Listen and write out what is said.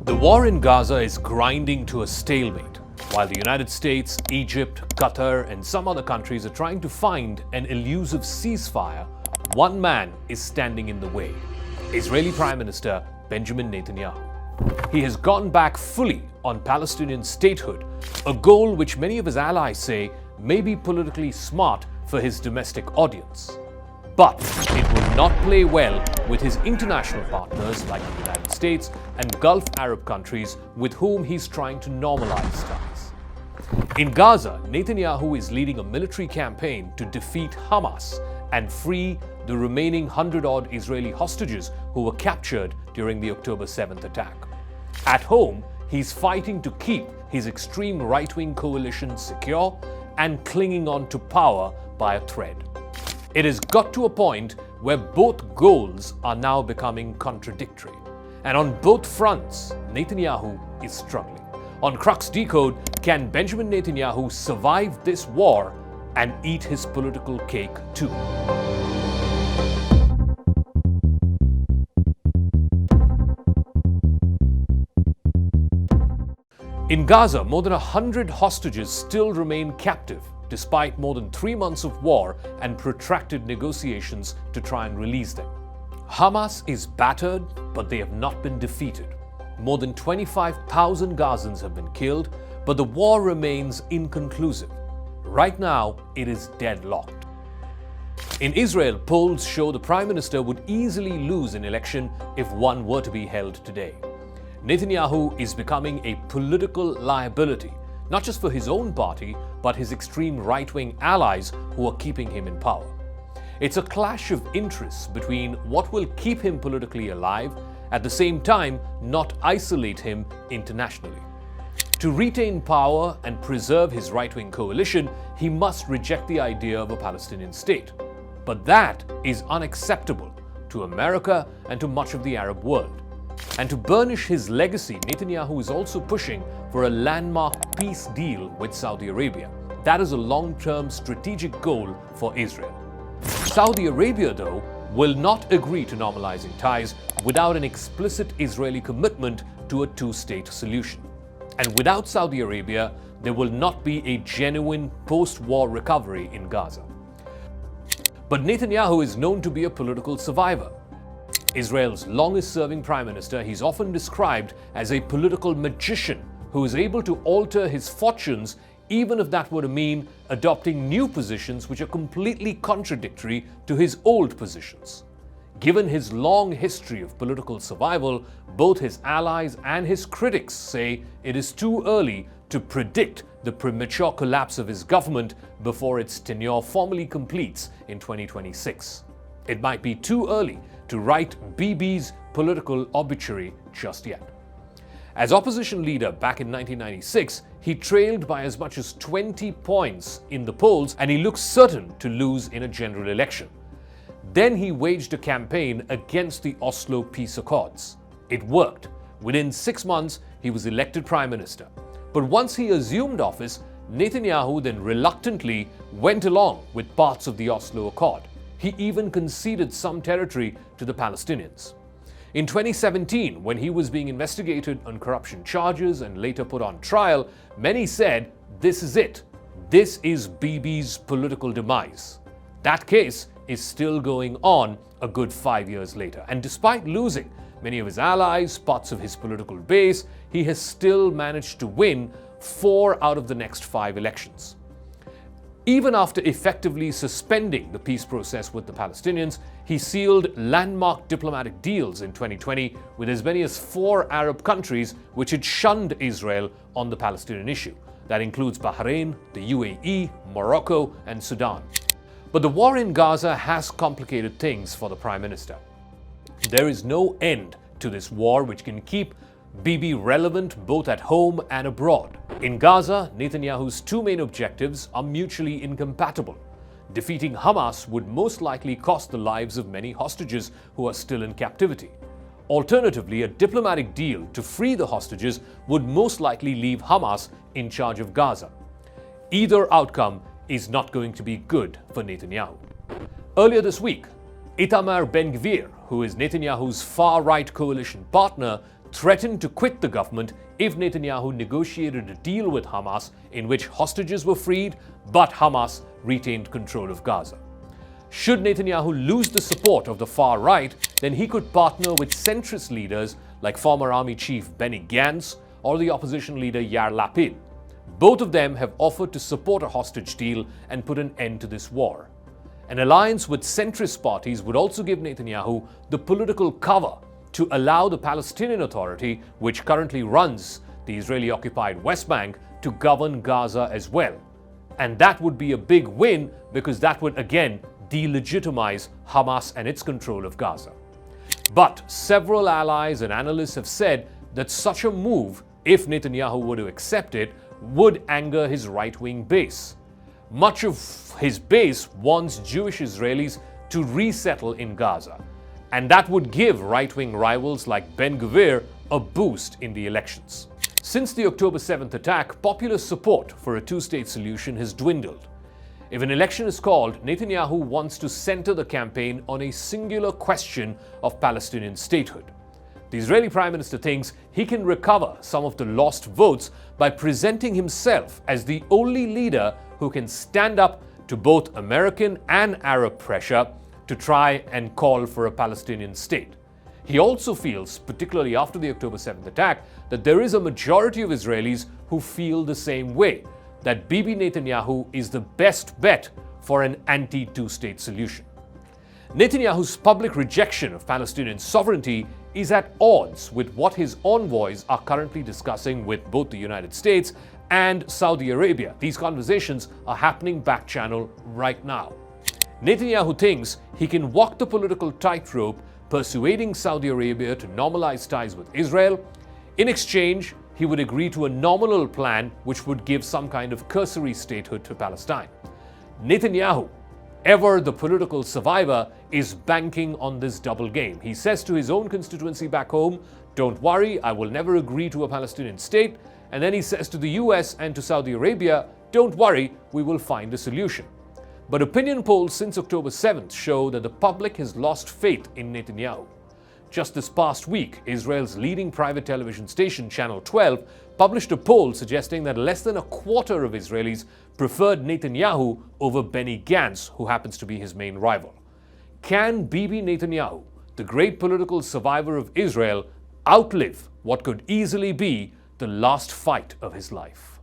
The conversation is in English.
The war in Gaza is grinding to a stalemate, while the United States, Egypt, Qatar, and some other countries are trying to find an elusive ceasefire. One man is standing in the way: Israeli Prime Minister Benjamin Netanyahu. He has gone back fully on Palestinian statehood, a goal which many of his allies say may be politically smart for his domestic audience. But it will not play well with his international partners like the United States and Gulf Arab countries with whom he's trying to normalize ties. In Gaza, Netanyahu is leading a military campaign to defeat Hamas and free the remaining 100-odd Israeli hostages who were captured during the October 7th attack. At home, he's fighting to keep his extreme right-wing coalition secure and clinging on to power by a thread. It has got to a point where both goals are now becoming contradictory. And on both fronts, Netanyahu is struggling. On Crux Decode, can Benjamin Netanyahu survive this war and eat his political cake too? In Gaza, more than 100 hostages still remain captive, despite more than 3 months of war and protracted negotiations to try and release them. Hamas is battered, but they have not been defeated. More than 25,000 Gazans have been killed, but the war remains inconclusive. Right now, it is deadlocked. In Israel, polls show the Prime Minister would easily lose an election if one were to be held today. Netanyahu is becoming a political liability, not just for his own party, but his extreme right-wing allies who are keeping him in power. It's a clash of interests between what will keep him politically alive, at the same time not isolate him internationally. To retain power and preserve his right-wing coalition, he must reject the idea of a Palestinian state. But that is unacceptable to America and to much of the Arab world. And to burnish his legacy, Netanyahu is also pushing for a landmark peace deal with Saudi Arabia. That is a long-term strategic goal for Israel. Saudi Arabia, though, will not agree to normalizing ties without an explicit Israeli commitment to a two-state solution. And without Saudi Arabia, there will not be a genuine post-war recovery in Gaza. But Netanyahu is known to be a political survivor. Israel's longest-serving prime minister, he's often described as a political magician who is able to alter his fortunes even if that were to mean adopting new positions which are completely contradictory to his old positions. Given his long history of political survival, both his allies and his critics say it is too early to predict the premature collapse of his government before its tenure formally completes in 2026. It might be too early to write Bibi's political obituary just yet. As opposition leader back in 1996, he trailed by as much as 20 points in the polls, and he looked certain to lose in a general election. Then he waged a campaign against the Oslo peace accords. It worked. Within 6 months, he was elected prime minister. But once he assumed office, Netanyahu then reluctantly went along with parts of the Oslo Accord. He even conceded some territory to the Palestinians. In 2017, when he was being investigated on corruption charges and later put on trial, many said, "This is it. This is Bibi's political demise." That case is still going on a good 5 years later. And despite losing many of his allies, parts of his political base, he has still managed to win 4 out of the next 5 elections. Even after effectively suspending the peace process with the Palestinians, he sealed landmark diplomatic deals in 2020 with as many as 4 Arab countries which had shunned Israel on the Palestinian issue. That includes Bahrain, the UAE, Morocco, and Sudan. But the war in Gaza has complicated things for the Prime Minister. There is no end to this war which can keep Bibi relevant both at home and abroad. In Gaza, Netanyahu's 2 main objectives are mutually incompatible. Defeating Hamas would most likely cost the lives of many hostages who are still in captivity. Alternatively, a diplomatic deal to free the hostages would most likely leave Hamas in charge of Gaza. Either outcome is not going to be good for Netanyahu. Earlier this week, Itamar Ben-Gvir, who is Netanyahu's far-right coalition partner, threatened to quit the government if Netanyahu negotiated a deal with Hamas in which hostages were freed but Hamas retained control of Gaza. Should Netanyahu lose the support of the far right, then he could partner with centrist leaders like former army chief Benny Gantz or the opposition leader Yair Lapid. Both of them have offered to support a hostage deal and put an end to this war. An alliance with centrist parties would also give Netanyahu the political cover to allow the Palestinian Authority, which currently runs the Israeli-occupied West Bank, to govern Gaza as well. And that would be a big win because that would again delegitimize Hamas and its control of Gaza. But several allies and analysts have said that such a move, if Netanyahu were to accept it, would anger his right-wing base. Much of his base wants Jewish Israelis to resettle in Gaza, and that would give right-wing rivals like Ben-Gvir a boost in the elections. Since the October 7th attack, popular support for a two-state solution has dwindled. If an election is called, Netanyahu wants to center the campaign on a singular question of Palestinian statehood. The Israeli Prime Minister thinks he can recover some of the lost votes by presenting himself as the only leader who can stand up to both American and Arab pressure to try and call for a Palestinian state. He also feels, particularly after the October 7th attack, that there is a majority of Israelis who feel the same way, that Bibi Netanyahu is the best bet for an anti-two-state solution. Netanyahu's public rejection of Palestinian sovereignty is at odds with what his envoys are currently discussing with both the United States and Saudi Arabia. These conversations are happening back-channel right now. Netanyahu thinks he can walk the political tightrope, persuading Saudi Arabia to normalize ties with Israel. In exchange, he would agree to a nominal plan which would give some kind of cursory statehood to Palestine. Netanyahu, ever the political survivor, is banking on this double game. He says to his own constituency back home, "Don't worry, I will never agree to a Palestinian state." And then he says to the US and to Saudi Arabia, "Don't worry, we will find a solution." But opinion polls since October 7th show that the public has lost faith in Netanyahu. Just this past week, Israel's leading private television station, Channel 12, published a poll suggesting that less than a quarter of Israelis preferred Netanyahu over Benny Gantz, who happens to be his main rival. Can Bibi Netanyahu, the great political survivor of Israel, outlive what could easily be the last fight of his life?